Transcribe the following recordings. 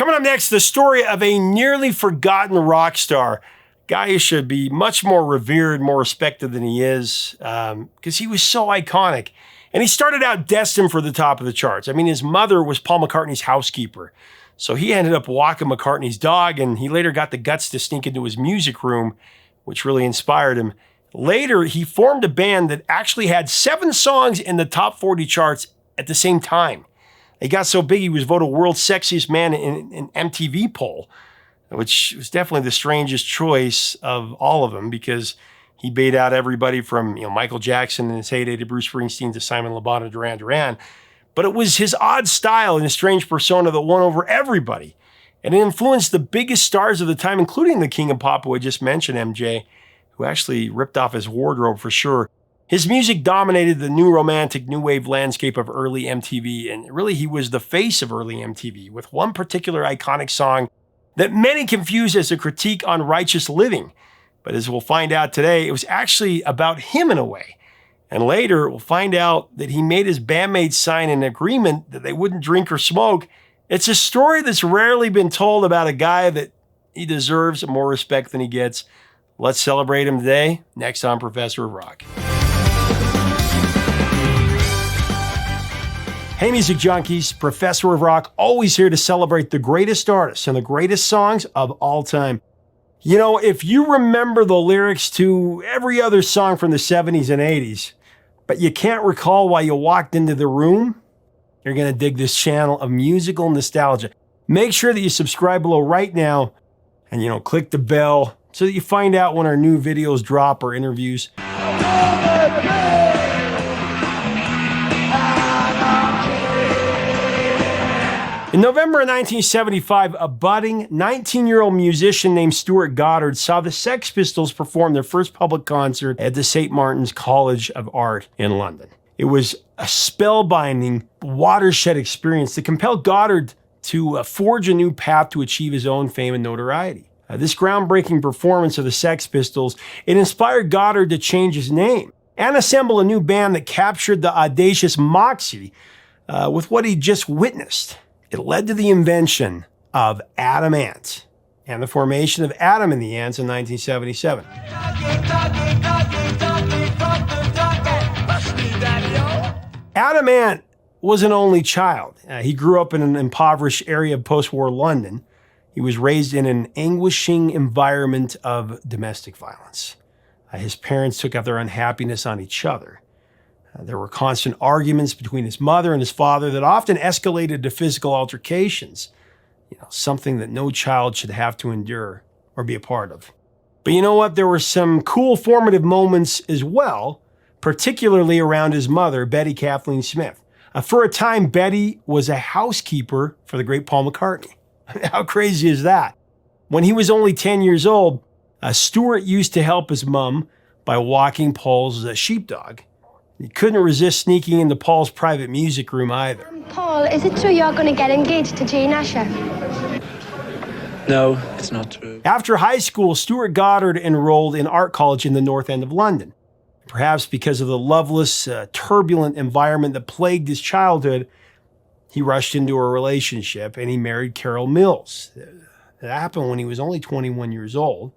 Coming up next, the story of a nearly forgotten rock star. Guy who should be much more revered, more respected than he is, because he was so iconic. And he started out destined for the top of the charts. I mean, his mother was Paul McCartney's housekeeper. So he ended up walking McCartney's dog, and he later got the guts to sneak into his music room, which really inspired him. Later, he formed a band that actually had 7 songs in the top 40 charts at the same time. He got so big, he was voted world's sexiest man in an MTV poll, which was definitely the strangest choice of all of them because he beat out everybody from Michael Jackson in his heyday to Bruce Springsteen to Simon Le Bon and Duran. But it was his odd style and his strange persona that won over everybody. And it influenced the biggest stars of the time, including the king of pop who I just mentioned, MJ, who actually ripped off his wardrobe for sure. His music dominated the new romantic, new wave landscape of early MTV, and really he was the face of early MTV with one particular iconic song that many confuse as a critique on righteous living. But as we'll find out today, it was actually about him in a way. And later, we'll find out that he made his bandmates sign an agreement that they wouldn't drink or smoke. It's a story that's rarely been told about a guy that he deserves more respect than he gets. Let's celebrate him today, next on Professor of Rock. Hey, music junkies, Professor of Rock, always here to celebrate the greatest artists and the greatest songs of all time. You know, if you remember the lyrics to every other song from the 70s and 80s, but you can't recall why you walked into the room, you're going to dig this channel of musical nostalgia. Make sure that you subscribe below right now and, click the bell so that you find out when our new videos drop or interviews. In November of 1975, a budding 19-year-old musician named Stuart Goddard saw the Sex Pistols perform their first public concert at the St. Martin's College of Art in London. It was a spellbinding, watershed experience that compelled Goddard to forge a new path to achieve his own fame and notoriety. This groundbreaking performance of the Sex Pistols, it inspired Goddard to change his name and assemble a new band that captured the audacious moxie with what he just witnessed. It led to the invention of Adam Ant and the formation of Adam and the Ants in 1977. Adam Ant was an only child. He grew up in an impoverished area of post-war London. He was raised in an anguishing environment of domestic violence. His parents took out their unhappiness on each other. There were constant arguments between his mother and his father that often escalated to physical altercations, something that no child should have to endure or be a part of. But you know what? There were some cool formative moments as well, particularly around his mother, Betty Kathleen Smith. For a time, Betty was a housekeeper for the great Paul McCartney. How crazy is that? When he was only 10 years old, Stuart used to help his mom by walking Paul's sheepdog. He couldn't resist sneaking into Paul's private music room either. Paul, is it true you're going to get engaged to Jane Asher? No, it's not true. After high school, Stuart Goddard enrolled in art college in the North End of London. Perhaps because of the loveless, turbulent environment that plagued his childhood, he rushed into a relationship and he married Carol Mills. That happened when he was only 21 years old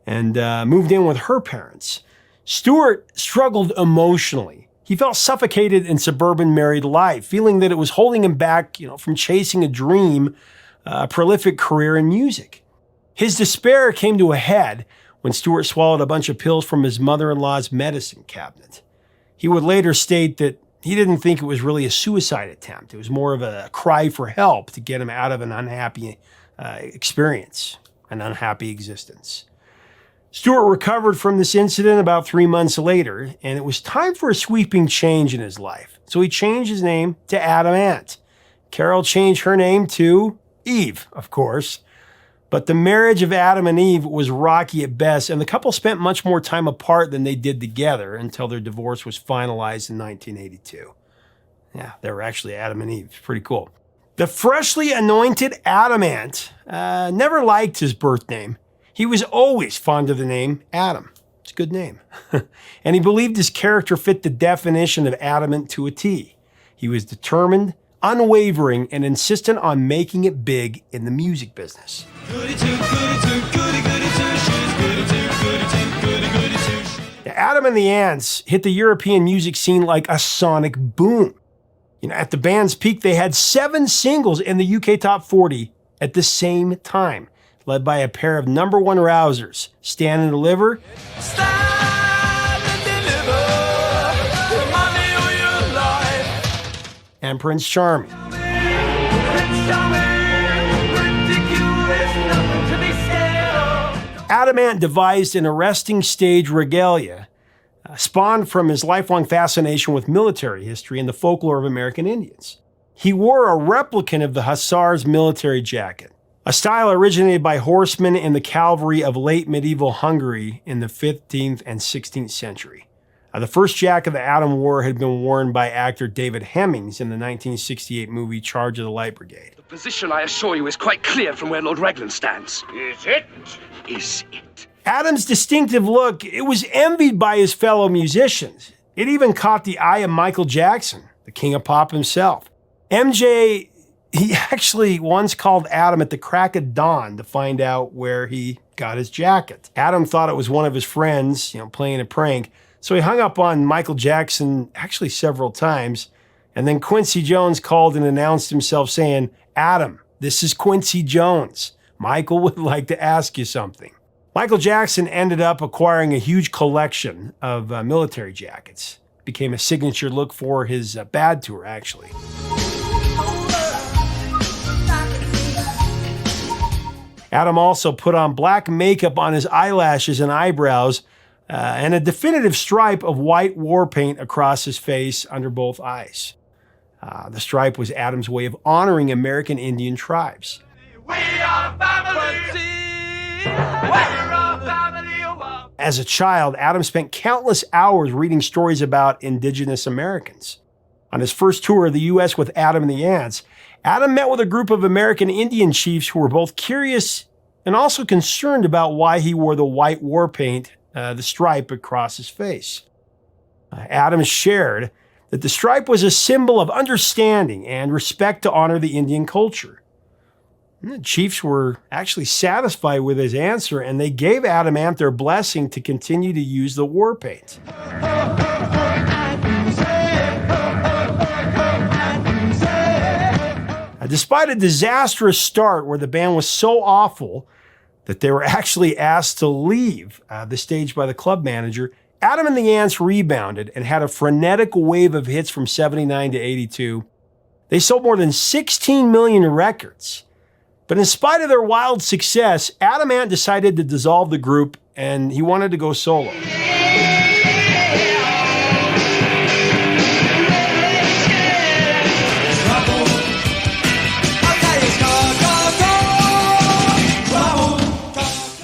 and moved in with her parents. Stuart struggled emotionally. He felt suffocated in suburban married life, feeling that it was holding him back, from chasing a dream, a prolific career in music. His despair came to a head when Stuart swallowed a bunch of pills from his mother-in-law's medicine cabinet. He would later state that he didn't think it was really a suicide attempt. It was more of a cry for help to get him out of an unhappy experience, an unhappy existence. Stuart recovered from this incident about 3 months later, and it was time for a sweeping change in his life. So he changed his name to Adam Ant. Carol changed her name to Eve, of course. But the marriage of Adam and Eve was rocky at best, and the couple spent much more time apart than they did together until their divorce was finalized in 1982. Yeah, they were actually Adam and Eve. Pretty cool. The freshly anointed Adam Ant never liked his birth name. He was always fond of the name Adam. It's a good name. And he believed his character fit the definition of adamant to a T. He was determined, unwavering and insistent on making it big in the music business. Adam and the Ants hit the European music scene like a sonic boom. At the band's peak, they had 7 singles in the UK Top 40 at the same time, led by a pair of number 1 rousers, Stand and Deliver, and Prince Charming. Adam Ant devised an arresting stage regalia, spawned from his lifelong fascination with military history and the folklore of American Indians. He wore a replicant of the hussar's military jacket, a style originated by horsemen in the cavalry of late medieval Hungary in the 15th and 16th century. The first jacket that Adam wore had been worn by actor David Hemmings in the 1968 movie Charge of the Light Brigade. The position, I assure you, is quite clear from where Lord Raglan stands. Is it? Is it? Adam's distinctive look, it was envied by his fellow musicians. It even caught the eye of Michael Jackson, the king of pop himself. MJ, he actually once called Adam at the crack of dawn to find out where he got his jacket. Adam thought it was one of his friends, playing a prank, so he hung up on Michael Jackson actually several times, and then Quincy Jones called and announced himself saying, "Adam, this is Quincy Jones. Michael would like to ask you something." Michael Jackson ended up acquiring a huge collection of military jackets. It became a signature look for his Bad tour, actually. Adam also put on black makeup on his eyelashes and eyebrows, and a definitive stripe of white war paint across his face under both eyes. The stripe was Adam's way of honoring American Indian tribes. We are family. As a child, Adam spent countless hours reading stories about indigenous Americans. On his first tour of the U.S. with Adam and the Ants, Adam met with a group of American Indian chiefs who were both curious and also concerned about why he wore the white war paint, the stripe across his face. Adam shared that the stripe was a symbol of understanding and respect to honor the Indian culture. The chiefs were actually satisfied with his answer, and they gave Adam Ant their blessing to continue to use the war paint. Despite a disastrous start where the band was so awful that they were actually asked to leave the stage by the club manager, Adam and the Ants rebounded and had a frenetic wave of hits from 79 to 82. They sold more than 16 million records. But in spite of their wild success, Adam Ant decided to dissolve the group, and he wanted to go solo.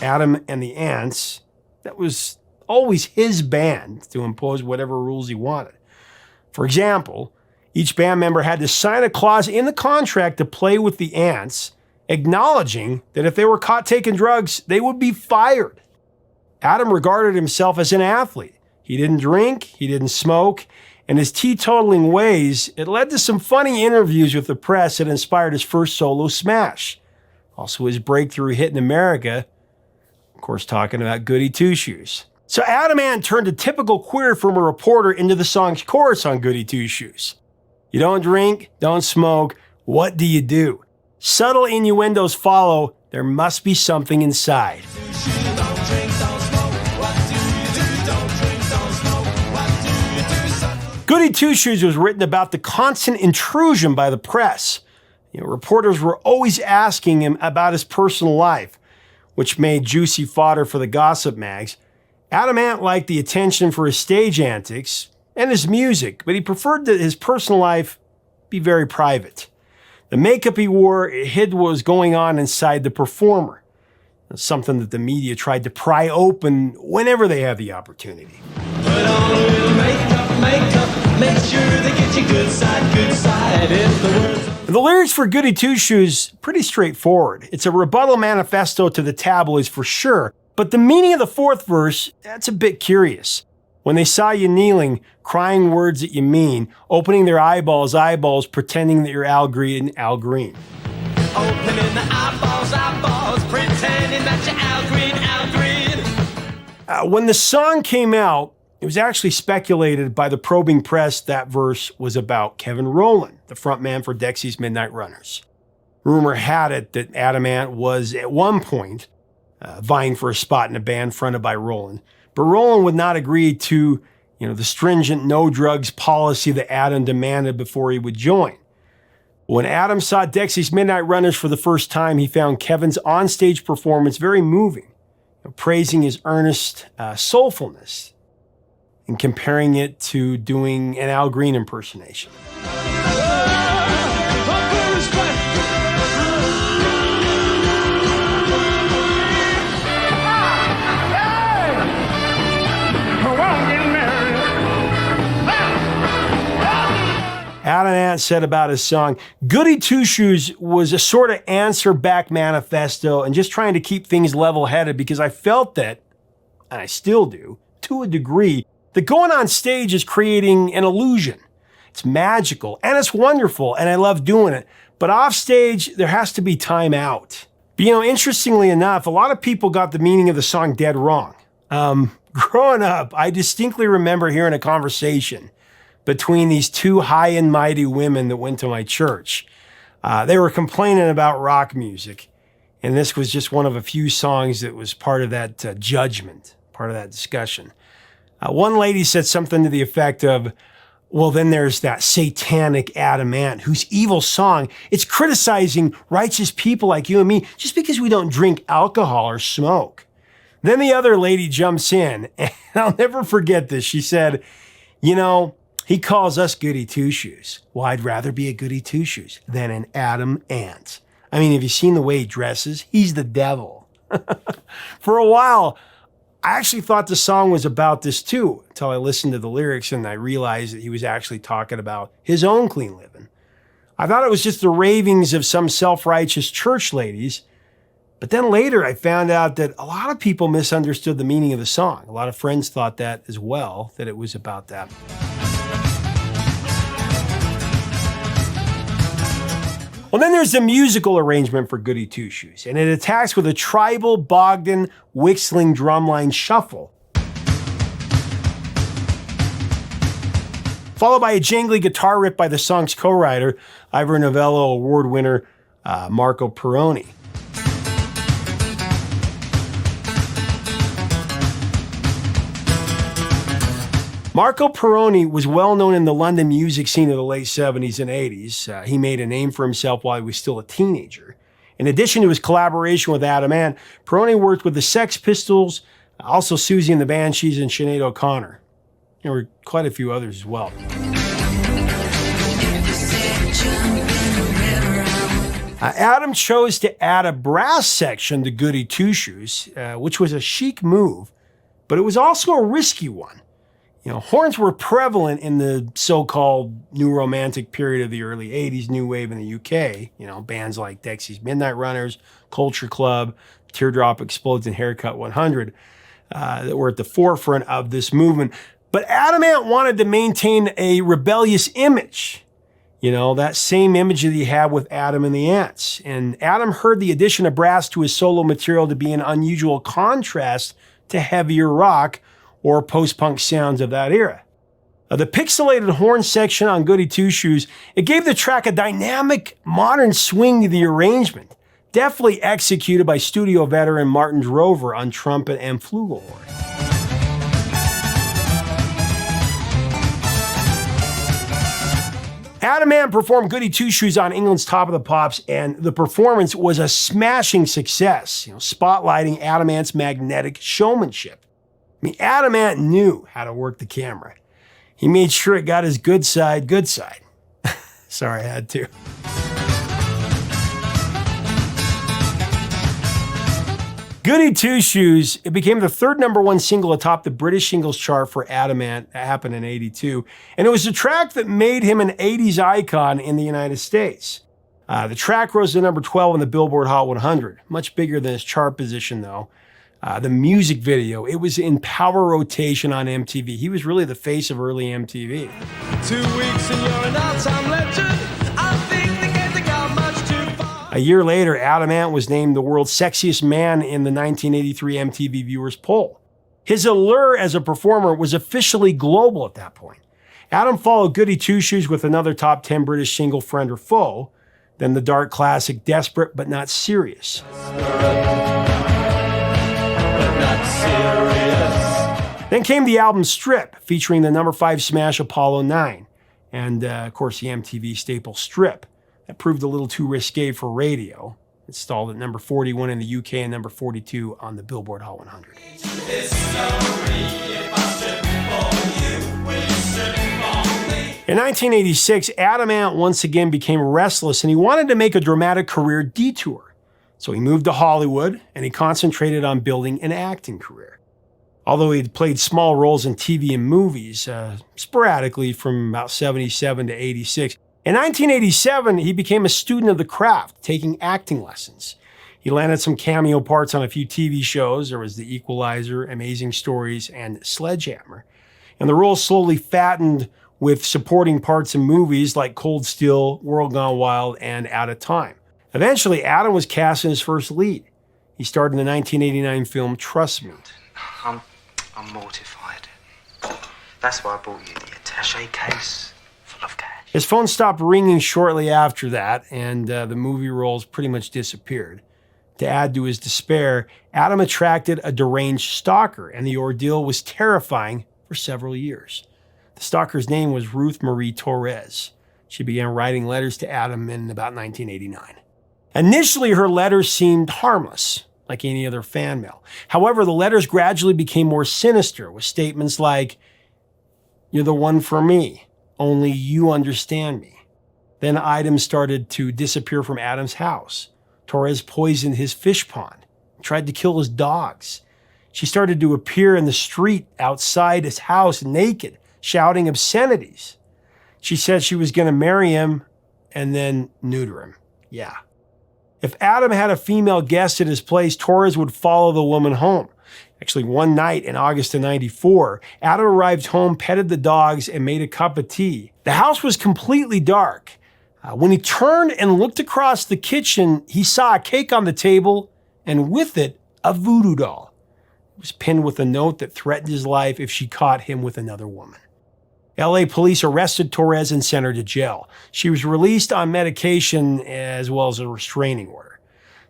Adam and the Ants, that was always his band to impose whatever rules he wanted. For example, each band member had to sign a clause in the contract to play with the Ants, acknowledging that if they were caught taking drugs, they would be fired. Adam regarded himself as an athlete. He didn't drink, he didn't smoke, and his teetotaling ways, it led to some funny interviews with the press that inspired his first solo smash. Also his breakthrough hit in America, of course talking about Goody Two Shoes. So Adam Ant turned a typical queer from a reporter into the song's chorus on Goody Two Shoes. You don't drink, don't smoke, what do you do? Subtle innuendos follow, there must be something inside. Goody Two Shoes was written about the constant intrusion by the press. Reporters were always asking him about his personal life, which made juicy fodder for the gossip mags. Adam Ant liked the attention for his stage antics and his music, but he preferred that his personal life be very private. The makeup he wore hid what was going on inside the performer, something that the media tried to pry open whenever they have the opportunity. Put on a little makeup, make sure they get you good side. The lyrics for Goody Two Shoes, pretty straightforward. It's a rebuttal manifesto to the tabloids for sure, but the meaning of the fourth verse, that's a bit curious. When they saw you kneeling, crying words that you mean, opening their eyeballs, pretending that you're Al Green, Al Green. Opening the eyeballs, pretending that you're Al Green, Al Green. When the song came out, it was actually speculated by the probing press that verse was about Kevin Rowland, the frontman for Dexy's Midnight Runners. Rumor had it that Adam Ant was at one point vying for a spot in a band fronted by Rowland, but Rowland would not agree to, the stringent no drugs policy that Adam demanded before he would join. When Adam saw Dexy's Midnight Runners for the first time, he found Kevin's onstage performance very moving, praising his earnest soulfulness and comparing it to doing an Al Green impersonation. Adam Ant said about his song, Goody Two Shoes was a sort of answer back manifesto and just trying to keep things level-headed because I felt that, and I still do, to a degree, that going on stage is creating an illusion. It's magical and it's wonderful and I love doing it. But off stage, there has to be time out. But, interestingly enough, a lot of people got the meaning of the song dead wrong. Growing up, I distinctly remember hearing a conversation between these two high and mighty women that went to my church. They were complaining about rock music, and this was just one of a few songs that was part of that judgment, part of that discussion. One lady said something to the effect of, well, then there's that satanic Adam Ant, whose evil song, it's criticizing righteous people like you and me just because we don't drink alcohol or smoke. Then the other lady jumps in, and I'll never forget this. She said, he calls us Goody Two Shoes. Well, I'd rather be a Goody Two Shoes than an Adam Ant. I mean, have you seen the way he dresses? He's the devil. For a while, I actually thought the song was about this too, until I listened to the lyrics and I realized that he was actually talking about his own clean living. I thought it was just the ravings of some self-righteous church ladies, but then later I found out that a lot of people misunderstood the meaning of the song. A lot of friends thought that as well, that it was about that. Well, then there's the musical arrangement for Goody Two Shoes, and it attacks with a tribal Bogdan whistling drumline shuffle, followed by a jangly guitar riff by the song's co-writer, Ivor Novello Award winner Marco Perrone. Marco Perrone was well known in the London music scene of the late 70s and 80s. He made a name for himself while he was still a teenager. In addition to his collaboration with Adam Ant, Perrone worked with the Sex Pistols, also Susie and the Banshees, and Sinead O'Connor. There were quite a few others as well. Adam chose to add a brass section to Goody Two Shoes, which was a chic move, but it was also a risky one. Horns were prevalent in the so-called new romantic period of the early 80s, new wave in the UK. Bands like Dexy's Midnight Runners, Culture Club, Teardrop Explodes, and Haircut 100 that were at the forefront of this movement. But Adam Ant wanted to maintain a rebellious image. That same image that he had with Adam and the Ants. And Adam heard the addition of brass to his solo material to be an unusual contrast to heavier rock or post-punk sounds of that era. The pixelated horn section on Goody Two Shoes, it gave the track a dynamic, modern swing to the arrangement, deftly executed by studio veteran Martin Drover on trumpet and flugelhorn. Adam Ant performed Goody Two Shoes on England's Top of the Pops, and the performance was a smashing success, spotlighting Adam Ant's magnetic showmanship. Adam Ant knew how to work the camera. He made sure it got his good side. Sorry, I had to. Goody Two Shoes, it became the third #1 single atop the British singles chart for Adam Ant. That happened in '82. And it was the track that made him an 80s icon in the United States. The track rose to #12 on the Billboard Hot 100. Much bigger than his chart position, though. The music video, it was in power rotation on MTV. He was really the face of early MTV. 2 weeks and you're an all-time legend. I think they can't think out much too far. A year later, Adam Ant was named the world's sexiest man in the 1983 MTV Viewers Poll. His allure as a performer was officially global at that point. Adam followed Goody Two Shoes with another top 10 British single, Friend or Foe, then the dark classic Desperate But Not Serious. Then came the album Strip, featuring the number 5 smash Apollo 9, and of course the MTV staple Strip. That proved a little too risque for radio. It stalled at number 41 in the UK and number 42 on the Billboard Hot 100. In 1986, Adam Ant once again became restless and he wanted to make a dramatic career detour. So he moved to Hollywood and he concentrated on building an acting career. Although he'd played small roles in TV and movies, sporadically from about 77 to 86, in 1987, he became a student of the craft, taking acting lessons. He landed some cameo parts on a few TV shows. There was The Equalizer, Amazing Stories, and Sledgehammer. And the roles slowly fattened with supporting parts in movies like Cold Steel, World Gone Wild, and Out of Time. Eventually, Adam was cast in his first lead. He starred in the 1989 film Trust Me. I'm mortified. That's why I bought you the attaché case full of cash. His phone stopped ringing shortly after that, and the movie roles pretty much disappeared. To add to his despair, Adam attracted a deranged stalker, and the ordeal was terrifying for several years. The stalker's name was Ruth Marie Torres. She began writing letters to Adam in about 1989. Initially, her letters seemed harmless, like any other fan mail. However, the letters gradually became more sinister, with statements like, "You're the one for me. Only you understand me." Then items started to disappear from Adam's house. Torres poisoned his fish pond, tried to kill his dogs. She started to appear in the street outside his house naked, shouting obscenities. She said she was going to marry him and then neuter him. Yeah. If Adam had a female guest at his place, Torres would follow the woman home. Actually, one night in August of 94, Adam arrived home, petted the dogs, and made a cup of tea. The house was completely dark. When he turned and looked across the kitchen, he saw a cake on the table, and with it, a voodoo doll. It was pinned with a note that threatened his life if she caught him with another woman. LA police arrested Torres and sent her to jail. She was released on medication as well as a restraining order.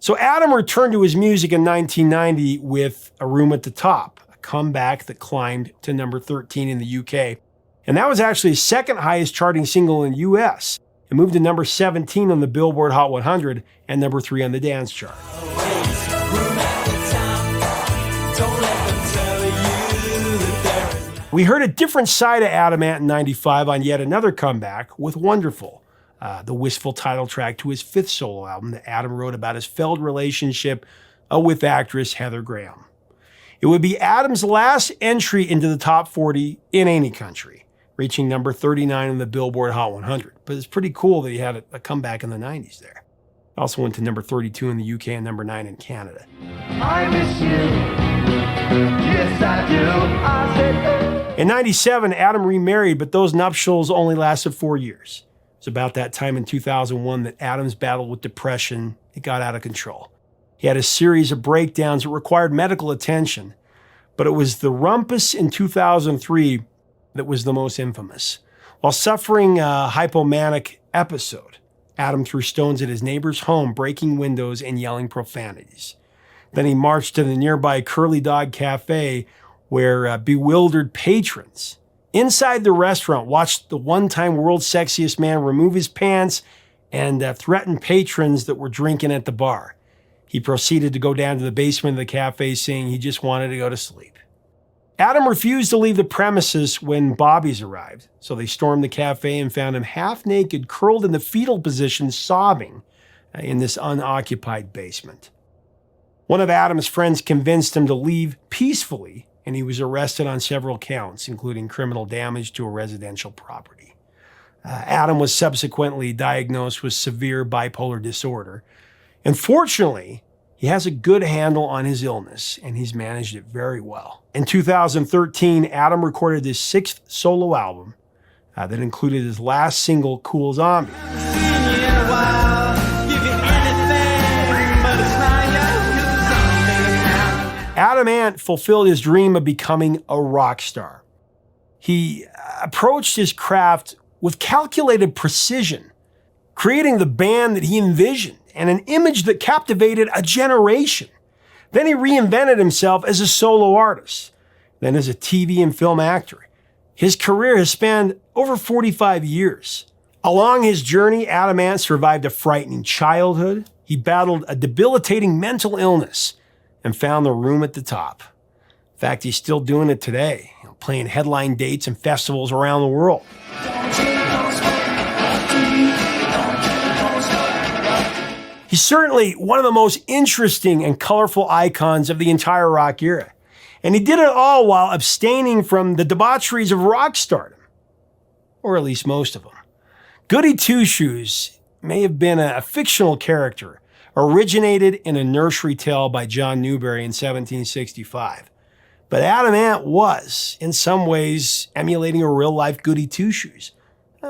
So Adam returned to his music in 1990 with A Room at the Top, a comeback that climbed to number 13 in the UK. And that was actually his second highest charting single in the US. It moved to number 17 on the Billboard Hot 100 and number 3 on the dance chart. We heard a different side of Adam Ant in 95 on yet another comeback with Wonderful, the wistful title track to his 5th solo album that Adam wrote about his failed relationship with actress Heather Graham. It would be Adam's last entry into the top 40 in any country, reaching number 39 on the Billboard Hot 100. But it's pretty cool that he had a comeback in the 90s there. Also went to number 32 in the UK and number 9 in Canada. I miss you. Yes, I do. I said, In 97, Adam remarried, but those nuptials only lasted 4 years. It was about that time in 2001 that Adam's battle with depression, it got out of control. He had a series of breakdowns that required medical attention, but it was the rumpus in 2003 that was the most infamous. While suffering a hypomanic episode, Adam threw stones at his neighbor's home, breaking windows and yelling profanities. Then he marched to the nearby Curly Dog Cafe, where bewildered patrons inside the restaurant watched the one-time world's sexiest man remove his pants and threaten patrons that were drinking at the bar. He proceeded to go down to the basement of the cafe, saying he just wanted to go to sleep. Adam refused to leave the premises when Bobby's arrived, so they stormed the cafe and found him half naked, curled in the fetal position, sobbing in this unoccupied basement. One of Adam's friends convinced him to leave peacefully, and he was arrested on several counts, including criminal damage to a residential property. Adam was subsequently diagnosed with severe bipolar disorder. And fortunately, he He has a good handle on his illness, and he's managed it very well. In 2013, Adam recorded his 6th solo album that included his last single, Cool Zombie. Adam Ant fulfilled his dream of becoming a rock star. He approached his craft with calculated precision, creating the band that he envisioned and an image that captivated a generation. Then he reinvented himself as a solo artist, then as a TV and film actor. His career has spanned over 45 years. Along his journey, Adam Ant survived a frightening childhood. He battled a debilitating mental illness and found the room at the top. In fact, he's still doing it today, playing headline dates and festivals around the world. He's certainly one of the most interesting and colorful icons of the entire rock era. And he did it all while abstaining from the debaucheries of rock stardom, or at least most of them. Goody Two Shoes may have been a fictional character, originated in a nursery tale by John Newbery in 1765. But Adam Ant was, in some ways, emulating a real-life Goody Two Shoes,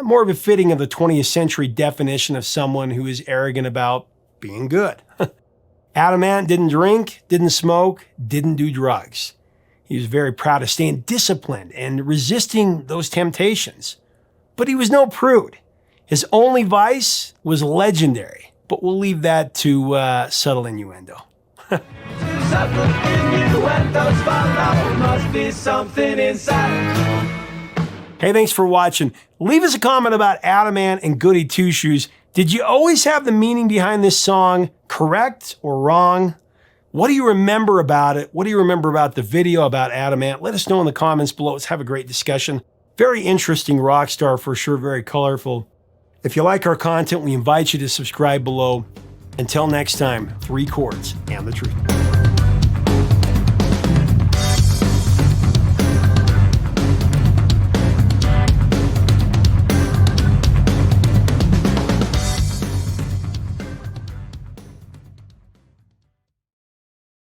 more befitting of the 20th century definition of someone who is arrogant about being good. Adam Ant didn't drink, didn't smoke, didn't do drugs. He was very proud of staying disciplined and resisting those temptations. But he was no prude. His only vice was legendary. But we'll leave that to subtle innuendo. Hey, thanks for watching. Leave us a comment about Adam Ant and Goody Two Shoes. Did you always have the meaning behind this song correct or wrong? What do you remember about it? What do you remember about the video about Adam Ant? Let us know in the comments below. Let's have a great discussion. Very interesting rock star for sure, very colorful. If you like our content, we invite you to subscribe below. Until next time, 3 chords and the truth.